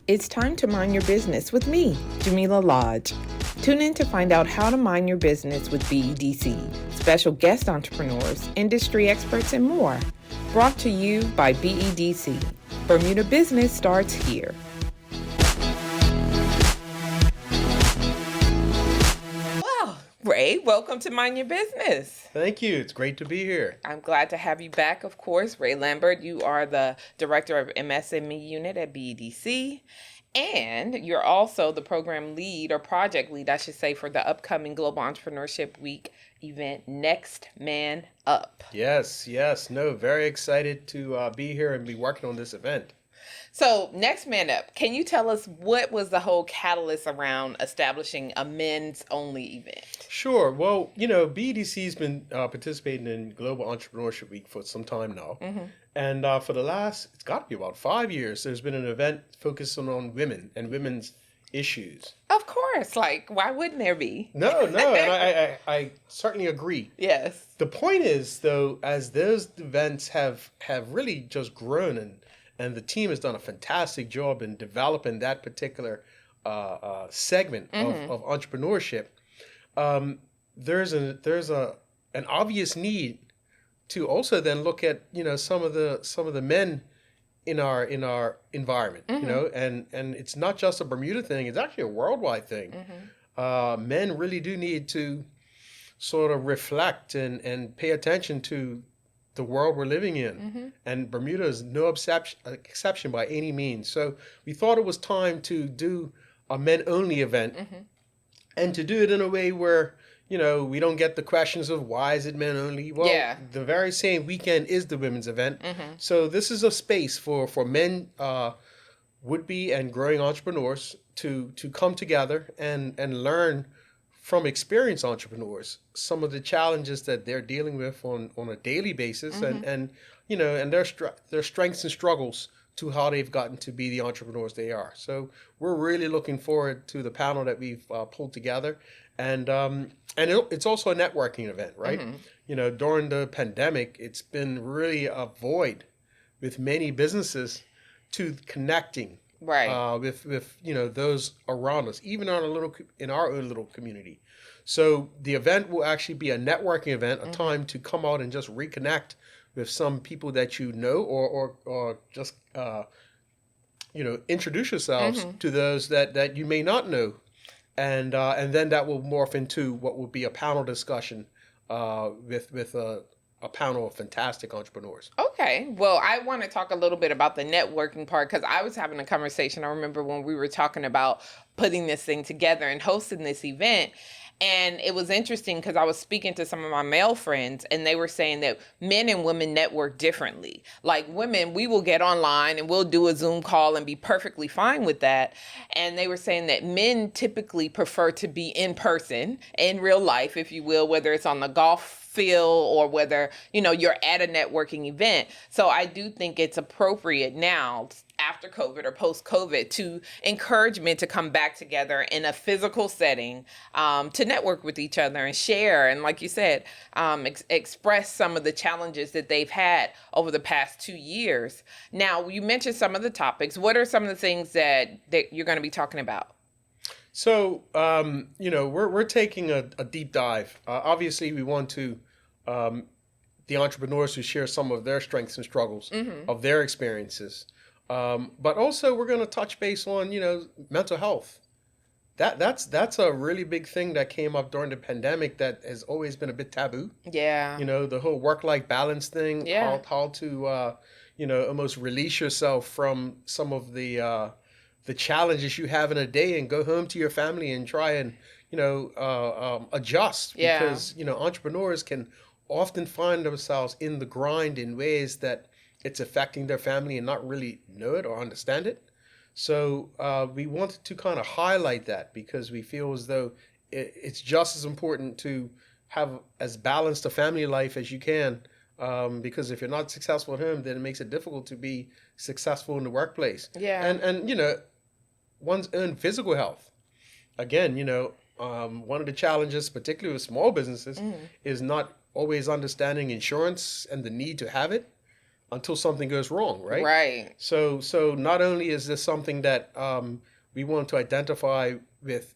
It's time to mind your business with me, Jamillah Lodge. Tune in to find out how to mind your business with BEDC, special guest entrepreneurs, industry experts, and more. Brought to you by BEDC. Bermuda Business starts here. Well, Ray, welcome to Mind Your Business. Thank you. It's great to be here. I'm glad to have you back, of course. Ray Lambert, you are the Director of MSME Unit at BEDC. And you're also the program lead, or project lead, I should say, for the upcoming Global Entrepreneurship Week event, Next Man Up. Yes. No, very excited to be here and be working on this event. So, Next Man Up, can you tell us what was the whole catalyst around establishing a men's only event? Sure. Well, BEDC's been participating in Global Entrepreneurship Week for some time now. Mm-hmm. And for the last, it's got to be about 5 years, there's been an event focusing on women and women's issues. Of course. Like, why wouldn't there be? No. And I certainly agree. Yes. The point is, though, as those events have really just grown and the team has done a fantastic job in developing that particular segment of entrepreneurship. There's an obvious need to also then look at some of the men in our environment, and it's not just a Bermuda thing; it's actually a worldwide thing. Men really do need to sort of reflect and pay attention to the world we're living in, and Bermuda is no exception by any means. So we thought it was time to do a men-only event, and to do it in a way where we don't get the questions of why is it men only. Well, the very same weekend is the women's event, so this is a space for men, would-be and growing entrepreneurs to come together and learn from experienced entrepreneurs some of the challenges that they're dealing with on a daily basis, and their strengths and struggles to how they've gotten to be the entrepreneurs they are. So we're really looking forward to the panel that we've pulled together, and it's also a networking event, right? During the pandemic, it's been really a void with many businesses to connecting. Right. With those around us, even in our own little community. So the event will actually be a networking event, a time to come out and just reconnect with some people that or just introduce yourselves to those that you may not know, and then that will morph into what will be a panel discussion with a panel of fantastic entrepreneurs. Okay. Well, I want to talk a little bit about the networking part, because I was having a conversation. I remember when we were talking about putting this thing together and hosting this event. And it was interesting because I was speaking to some of my male friends, and they were saying that men and women network differently. Like women, we will get online and we'll do a Zoom call and be perfectly fine with that. And they were saying that men typically prefer to be in person, in real life, if you will, whether it's on the golf field or whether, you're at a networking event. So I do think it's appropriate now, after COVID or post-COVID, to encourage men to come back together in a physical setting, to network with each other and share. And like you said, express some of the challenges that they've had over the past 2 years. Now, you mentioned some of the topics. What are some of the things that you're going to be talking about? So, we're taking a deep dive. Obviously, we want to the entrepreneurs who share some of their strengths and struggles of their experiences. But also, we're going to touch base on, mental health. That's a really big thing that came up during the pandemic that has always been a bit taboo. Yeah. The whole work-life balance thing. Yeah. How to, almost release yourself from some of the challenges you have in a day and go home to your family and try and, adjust. Because, entrepreneurs can often find themselves in the grind in ways that it's affecting their family and not really know it or understand it. So we wanted to kind of highlight that because we feel as though it's just as important to have as balanced a family life as you can. Because if you're not successful at home, then it makes it difficult to be successful in the workplace. Yeah. And one's own physical health. Again, one of the challenges, particularly with small businesses, is not always understanding insurance and the need to have it. until something goes wrong, right? Right. So not only is this something that we want to identify with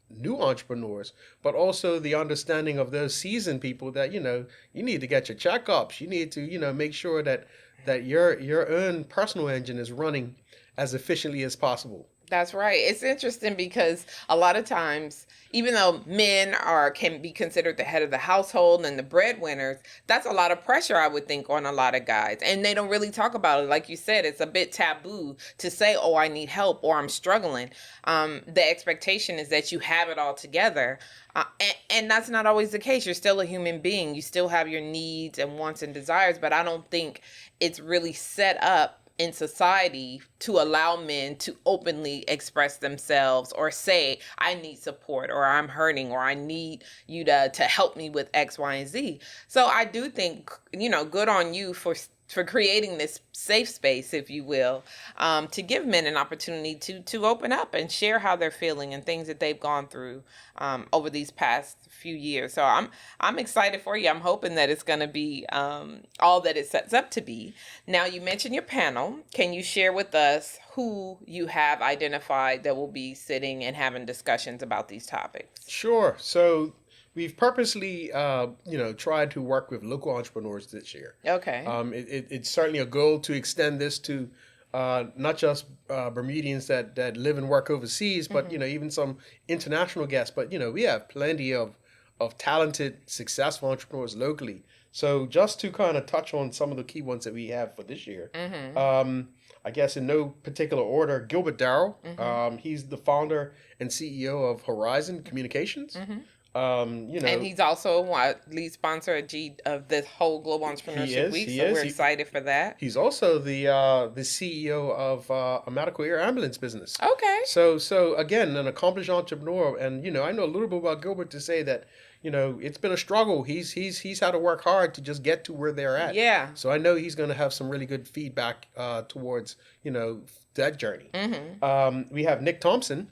new entrepreneurs, but also the understanding of those seasoned people that you need to get your checkups. You need to make sure that your own personal engine is running as efficiently as possible. That's right. It's interesting because a lot of times, even though men can be considered the head of the household and the breadwinners, that's a lot of pressure, I would think, on a lot of guys. And they don't really talk about it. Like you said, it's a bit taboo to say, "Oh, I need help," or "I'm struggling." The expectation is that you have it all together. And that's not always the case. You're still a human being. You still have your needs and wants and desires, but I don't think it's really set up in society to allow men to openly express themselves or say, "I need support," or "I'm hurting," or "I need you to help me with X, Y, and Z." So I do think, good on you for creating this safe space, if you will, to give men an opportunity to open up and share how they're feeling and things that they've gone through over these past few years. So I'm excited for you. I'm hoping that it's going to be all that it sets up to be. Now, you mentioned your panel. Can you share with us who you have identified that will be sitting and having discussions about these topics? Sure. So we've purposely, tried to work with local entrepreneurs this year. Okay. It's certainly a goal to extend this to not just Bermudians that live and work overseas, but even some international guests. But we have plenty of talented, successful entrepreneurs locally. So just to kind of touch on some of the key ones that we have for this year, I guess in no particular order, Gilbert Darrell. He's the founder and CEO of Horizon Communications. And he's also lead sponsor of this whole Global Entrepreneurship Week, so we're excited for that. He's also the CEO of a medical air ambulance business. Okay. So again, an accomplished entrepreneur, and I know a little bit about Gilbert to say that it's been a struggle. He's had to work hard to just get to where they're at. Yeah. So I know he's going to have some really good feedback towards that journey. We have Nick Thompson,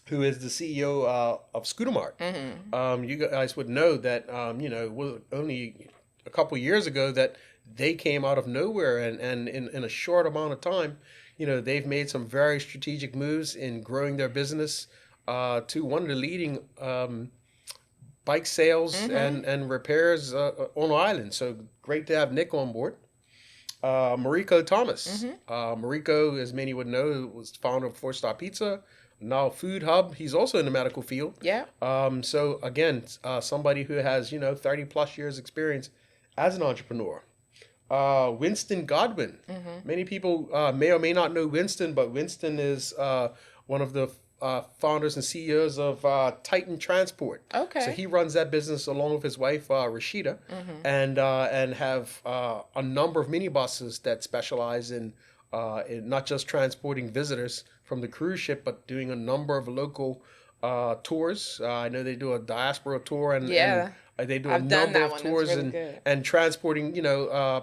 who is the CEO of Scooter Mart. You guys would know that, it was only a couple years ago that they came out of nowhere, and in a short amount of time, they've made some very strategic moves in growing their business to one of the leading bike sales and repairs on the island. So great to have Nick on board. Mariko Thomas. Mariko, as many would know, was founder of 4-Star Pizza, now Food Hub. He's also in the medical field. Yeah. So again, somebody who has 30 plus years experience as an entrepreneur. Winston Godwin. Many people may or may not know Winston, but Winston is one of the founders and CEOs of Titan Transport. Okay. So he runs that business along with his wife Rashida, and have a number of minibuses that specialize in not just transporting visitors from the cruise ship, but doing a number of local tours. I know they do a diaspora tour, and they do a number of tours and transporting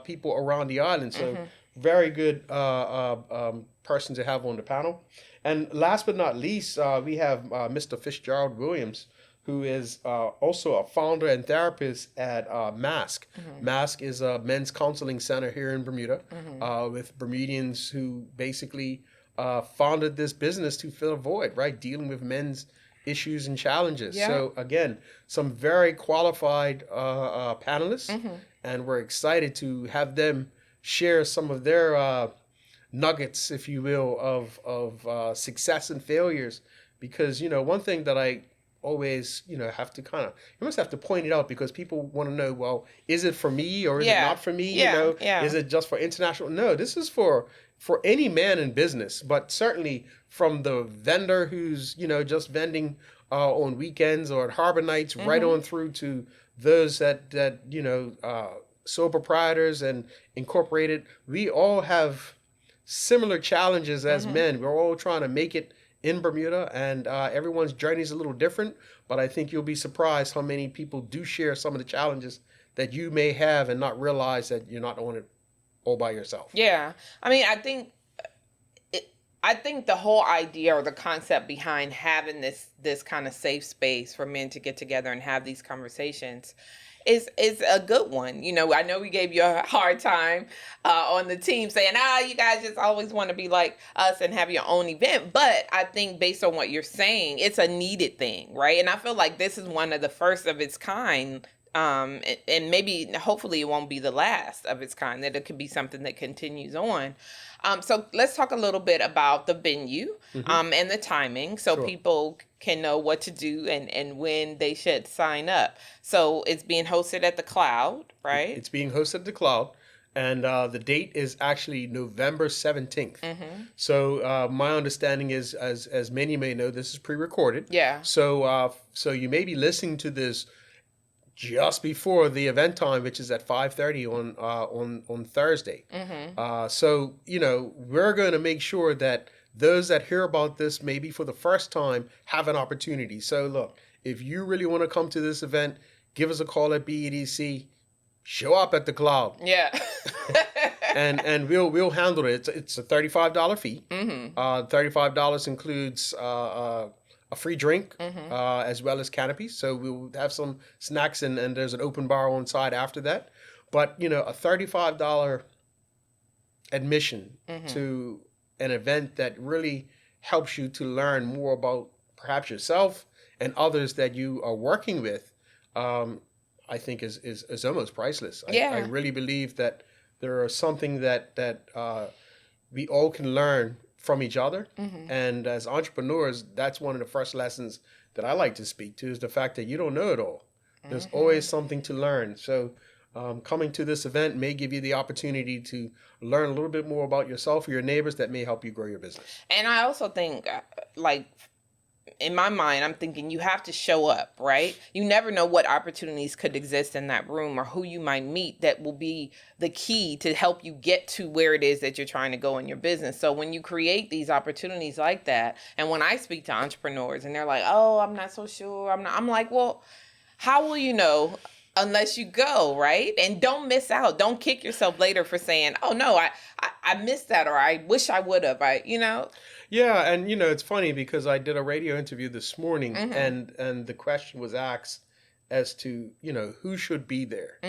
people around the island. So very good person to have on the panel. And last but not least, we have Mr. Fitzgerald Williams, who is also a founder and therapist at Mask. Mask is a men's counseling center here in Bermuda with Bermudians who basically founded this business to fill a void, right? Dealing with men's issues and challenges. Yeah. So again, some very qualified panelists, and we're excited to have them share some of their nuggets, if you will, of success and failures. Because one thing that I always have to you must have to point it out, because people want to know, well, is it for me or is it not for me? Is it just for international? No, this is for any man in business, but certainly from the vendor who's just vending on weekends or at harbor nights, right on through to those that sole proprietors and incorporated. We all have similar challenges as men. We're all trying to make it in Bermuda, and everyone's journey is a little different, but I think you'll be surprised how many people do share some of the challenges that you may have and not realize that you're not on it all by yourself. Yeah. I mean, I think I think the whole idea or the concept behind having this kind of safe space for men to get together and have these conversations is a good one. You know, I know we gave you a hard time on the team saying, you guys just always want to be like us and have your own event. But I think based on what you're saying, it's a needed thing, right? And I feel like this is one of the first of its kind. And maybe hopefully it won't be the last of its kind, that it could be something that continues on. So let's talk a little bit about the venue and the timing so Sure. people can know what to do and when they should sign up. So it's being hosted at the Cloud, right? It's being hosted at the Cloud, and the date is actually November 17th. So my understanding is, as many may know, this is pre-recorded. Yeah. So you may be listening to this just before the event time, which is at 5:30 on Thursday. So we're going to make sure that those that hear about this maybe for the first time have an opportunity. So look, if you really want to come to this event, give us a call at BEDC. Show up at the Cloud. Yeah. and we'll handle it. It's a $35 fee. $35 includes a free drink as well as canopies. So we'll have some snacks and there's an open bar on side after that. But a $35 admission to an event that really helps you to learn more about perhaps yourself and others that you are working with, I think is almost priceless. I really believe that there is something that we all can learn from each other. And as entrepreneurs, that's one of the first lessons that I like to speak to, is the fact that you don't know it all. There's always something to learn. So coming to this event may give you the opportunity to learn a little bit more about yourself or your neighbors that may help you grow your business. And I also think, in my mind, I'm thinking you have to show up, right? You never know what opportunities could exist in that room or who you might meet that will be the key to help you get to where it is that you're trying to go in your business. So when you create these opportunities like that, and when I speak to entrepreneurs and they're like, oh, I'm not so sure, I'm like, well, how will you know unless you go, right? And don't miss out. Don't kick yourself later for saying, oh, no, I missed that, or I wish I would have, Yeah, and it's funny because I did a radio interview this morning, and the question was asked as to who should be there,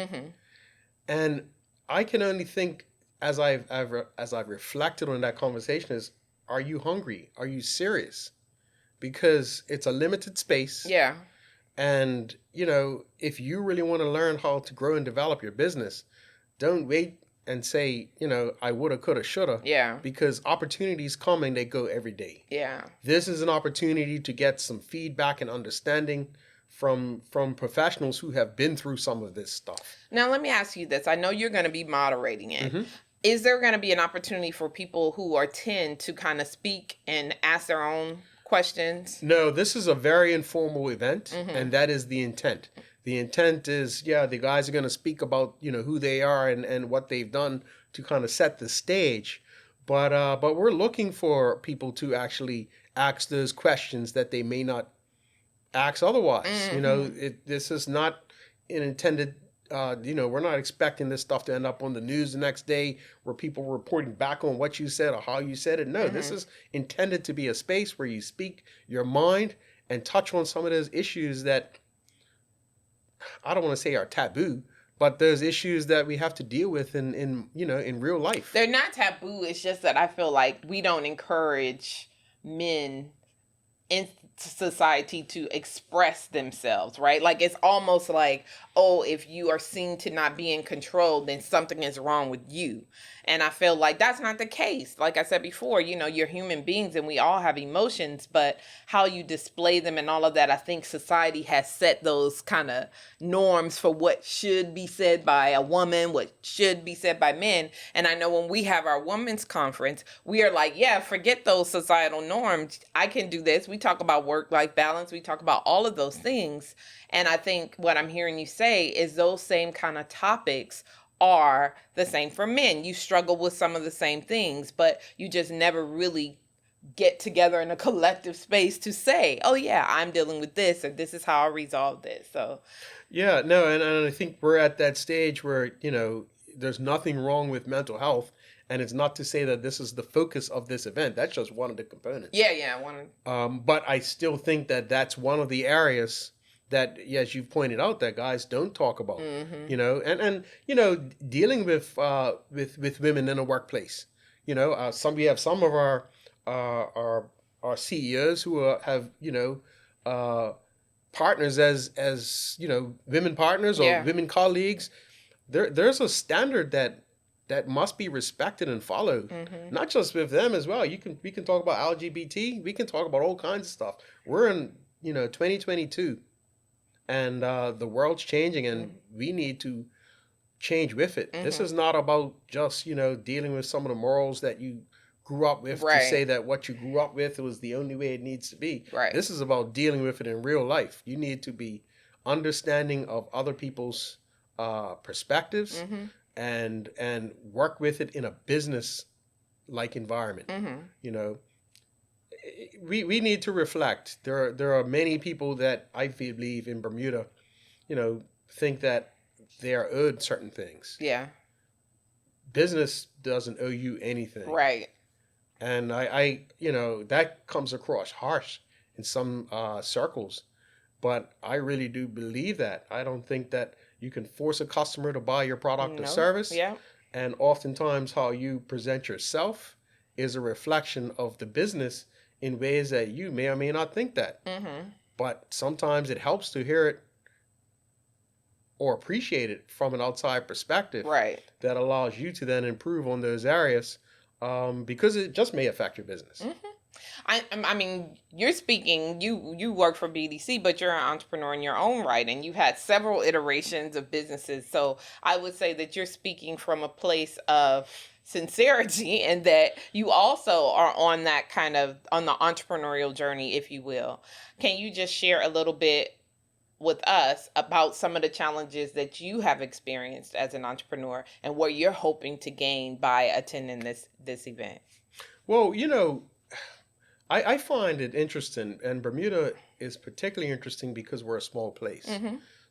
and I can only think as I've reflected on that conversation is, are you hungry? Are you serious? Because it's a limited space. Yeah. And if you really want to learn how to grow and develop your business, don't wait and say, I woulda, coulda, shoulda. Yeah. Because opportunities come and they go every day. Yeah. This is an opportunity to get some feedback and understanding from professionals who have been through some of this stuff. Now, let me ask you this. I know you're going to be moderating it. Is there going to be an opportunity for people who attend to kind of speak and ask their own questions? No, this is a very informal event, and that is the intent. The intent is, the guys are going to speak about, who they are and what they've done to kind of set the stage. But we're looking for people to actually ask those questions that they may not ask otherwise. This is not an intended, we're not expecting this stuff to end up on the news the next day where people are reporting back on what you said or how you said it. No, this is intended to be a space where you speak your mind and touch on some of those issues that I don't want to say are taboo, but those issues that we have to deal with in real life. They're not taboo. It's just that I feel like we don't encourage men in society to express themselves, right? Like it's almost like, oh, if you are seen to not be in control, then something is wrong with you. And I feel like that's not the case. Like I said before, you're human beings and we all have emotions, but how you display them and all of that, I think society has set those kind of norms for what should be said by a woman, what should be said by men. And I know when we have our women's conference, we are like, yeah, forget those societal norms. I can do this. We talk about work-life balance. We talk about all of those things. And I think what I'm hearing you say is those same kind of topics are the same for men. You struggle with some of the same things, but you just never really get together in a collective space to say, oh yeah, I'm dealing with this, or this is how I resolve this. So yeah, no, and I think we're at that stage where, there's nothing wrong with mental health. And it's not to say that this is the focus of this event. That's just one of the components. Yeah, I want to. But I still think that that's one of the areas that, as you've pointed out, that guys don't talk about. You know, and you know, dealing with women in the workplace. You know, we have some of our CEOs who have, you know, partners as you know, women partners or women colleagues. There's a standard that must be respected and followed, not just with them as well. We can talk about LGBT. We can talk about all kinds of stuff. We're in, you know, 2022, and the world's changing, and we need to change with it. This is not about just, you know, dealing with some of the morals that you grew up with to say that what you grew up with was the only way it needs to be. This is about dealing with it in real life. You need to be understanding of other people's perspectives and work with it in a business like environment. You know, we need to reflect. There are many people that I believe in Bermuda, you know, think that they are owed certain things. Yeah. Business doesn't owe you anything. Right. And I you know, that comes across harsh in some circles, but I really do believe that. I don't think that you can force a customer to buy your product or service. Yeah. And oftentimes how you present yourself is a reflection of the business in ways that you may or may not think that. But sometimes it helps to hear it or appreciate it from an outside perspective. That allows you to then improve on those areas, because it just may affect your business. I mean, you're speaking, you work for BDC, but you're an entrepreneur in your own right, and you've had several iterations of businesses. So I would say that you're speaking from a place of sincerity, and that you also are on that kind of, on the entrepreneurial journey, if you will. Can you just share a little bit with us about some of the challenges that you have experienced as an entrepreneur and what you're hoping to gain by attending this event? Well, you know, I find it interesting, and Bermuda is particularly interesting because we're a small place.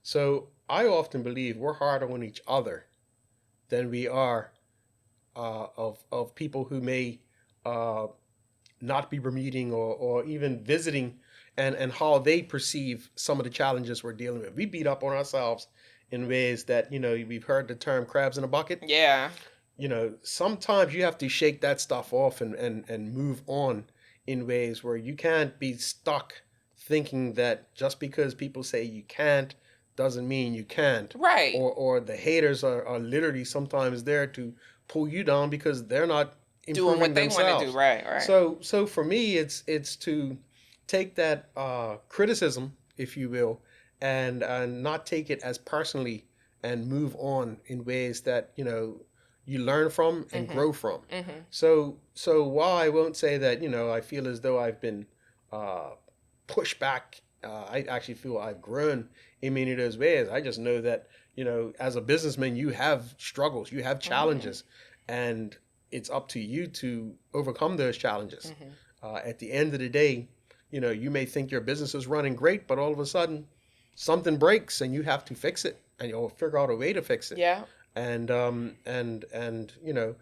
So I often believe we're harder on each other than we are of people who may not be Bermudian or even visiting, and how they perceive some of the challenges we're dealing with. We beat up on ourselves in ways that, you know, we've heard the term crabs in a bucket. Yeah. You know, sometimes you have to shake that stuff off and move on in ways where you can't be stuck thinking that just because people say you can't doesn't mean you can't. Right. Or the haters are literally sometimes there to pull you down because they're not doing what they themselves. Want to do. Right. So for me, it's to take that criticism, if you will, and not take it as personally, and move on in ways that, you know, you learn from and grow from. So while I won't say that, you know, I feel as though I've been pushed back, I actually feel I've grown in many of those ways. I just know that, you know, as a businessman, you have struggles, you have challenges, and it's up to you to overcome those challenges. At the end of the day, you know, you may think your business is running great, but all of a sudden something breaks and you have to fix it, and you'll figure out a way to fix it. Yeah. And you know,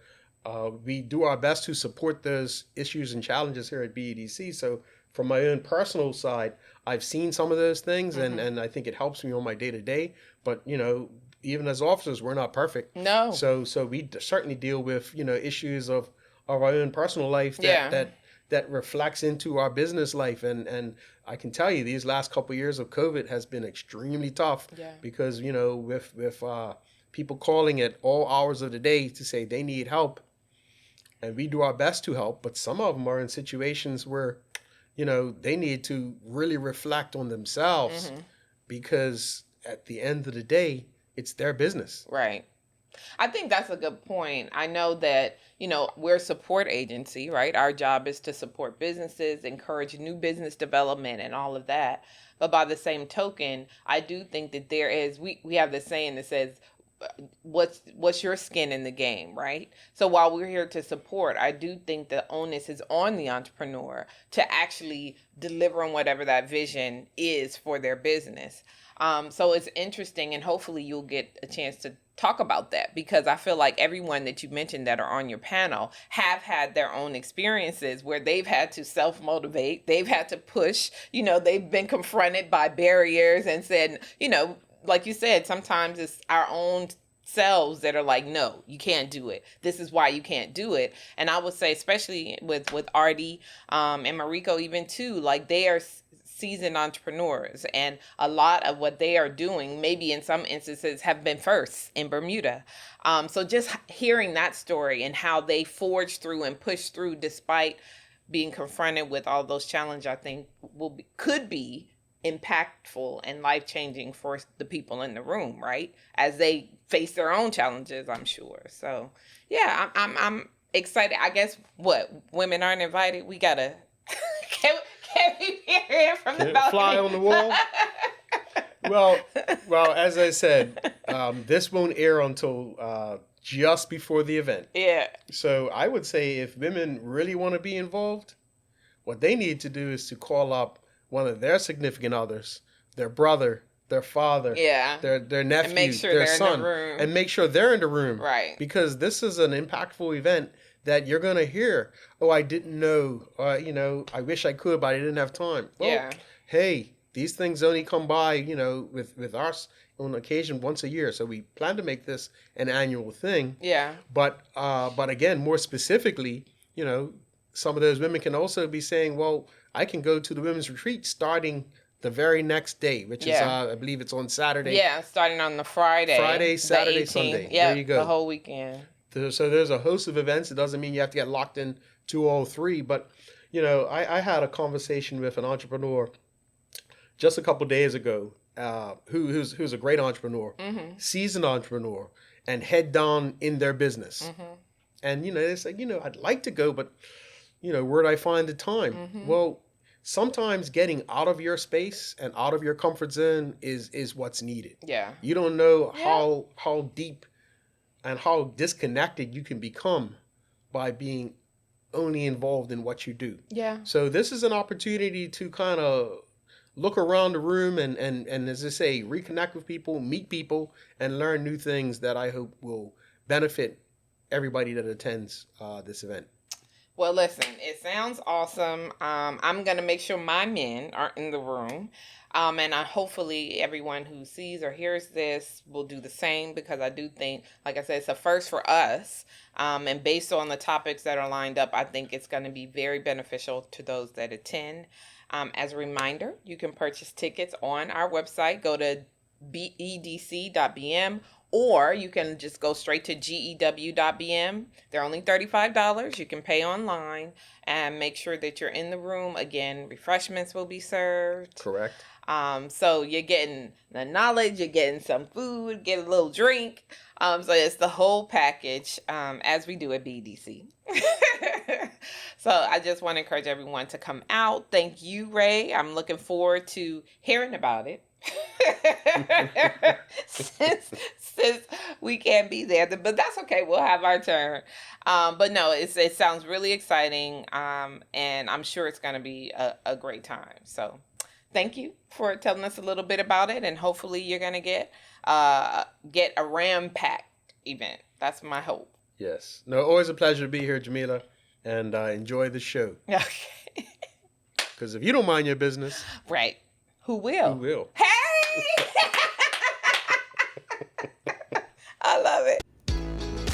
we do our best to support those issues and challenges here at BEDC. So from my own personal side, I've seen some of those things, and I think it helps me on my day to day. But, you know, even as officers, we're not perfect. No. So we certainly deal with, you know, issues of our own personal life that reflects into our business life. And I can tell you, these last couple of years of COVID has been extremely tough. Because, you know, with people calling at all hours of the day to say they need help, and we do our best to help, but some of them are in situations where, you know, they need to really reflect on themselves, because at the end of the day, it's their business. Right. I think that's a good point. I know that, you know, we're a support agency, right? Our job is to support businesses, encourage new business development and all of that. But by the same token, I do think that there is, we have this saying that says, what's your skin in the game, right? So while we're here to support, I do think the onus is on the entrepreneur to actually deliver on whatever that vision is for their business. So it's interesting, and hopefully you'll get a chance to talk about that, because I feel like everyone that you mentioned that are on your panel have had their own experiences where they've had to self-motivate, they've had to push, they've been confronted by barriers and said, like you said, sometimes it's our own selves that are like, no, you can't do it. This is why you can't do it. And I would say, especially with Artie and Mariko even too, like they are seasoned entrepreneurs, and a lot of what they are doing, maybe in some instances, have been first in Bermuda. So just hearing that story and how they forged through and pushed through despite being confronted with all those challenges, I think could be impactful and life-changing for the people in the room, right? As they face their own challenges, I'm sure. So yeah, I'm excited. I guess women aren't invited. We gotta can we hear it from the balcony? Fly on the wall. Well, as I said, this won't air until just before the event. Yeah. So I would say if women really want to be involved, what they need to do is to call up one of their significant others, their brother, their father, their nephew, and make sure their they're son, in the room. and make sure they're in the room. Right. Because this is an impactful event that you're going to hear, oh, I didn't know, I wish I could, but I didn't have time. Well, hey, these things only come by, with us on occasion once a year. So we plan to make this an annual thing. Yeah. But again, more specifically, some of those women can also be saying, well, I can go to the women's retreat starting the very next day, which is, I believe it's on Saturday. Yeah, starting on the Friday. Friday, Saturday, 18th. Sunday. Yeah, there you go. The whole weekend. So there's a host of events. It doesn't mean you have to get locked in to all three. But, I had a conversation with an entrepreneur just a couple of days ago who's a great entrepreneur, seasoned entrepreneur, and head down in their business. And, they say, I'd like to go, but, where do I find the time? Well, sometimes getting out of your space and out of your comfort zone is what's needed. Yeah. You don't know how deep and how disconnected you can become by being only involved in what you do. Yeah. So this is an opportunity to kind of look around the room and as I say, reconnect with people, meet people, and learn new things that I hope will benefit everybody that attends this event. Well, listen, it sounds awesome. I'm going to make sure my men are in the room. And hopefully everyone who sees or hears this will do the same, because I do think, like I said, it's a first for us. And based on the topics that are lined up, I think it's going to be very beneficial to those that attend. As a reminder, you can purchase tickets on our website. Go to bedc.bm, or you can just go straight to gew.bm. They're only $35. You can pay online, and make sure that you're in the room. Again, refreshments will be served. Correct. So you're getting the knowledge, you're getting some food, get a little drink. So it's the whole package, as we do at BDC. So I just want to encourage everyone to come out. Thank you, Ray. I'm looking forward to hearing about it. since we can't be there, but that's okay. We'll have our turn. But no, it sounds really exciting. And I'm sure it's going to be a great time. So thank you for telling us a little bit about it. And hopefully you're going to get a ram-packed event. That's my hope. Yes. No, always a pleasure to be here, Jamillah, and enjoy the show. Okay. Because if you don't mind your business, right. Who will? Who will? Hey! I love it.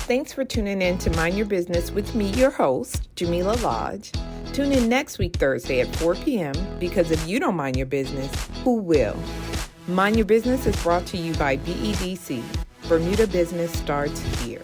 Thanks for tuning in to Mind Your Business with me, your host, Jamillah Lodge. Tune in next week, Thursday at 4 p.m. because if you don't mind your business, who will? Mind Your Business is brought to you by BEDC. Bermuda Business starts here.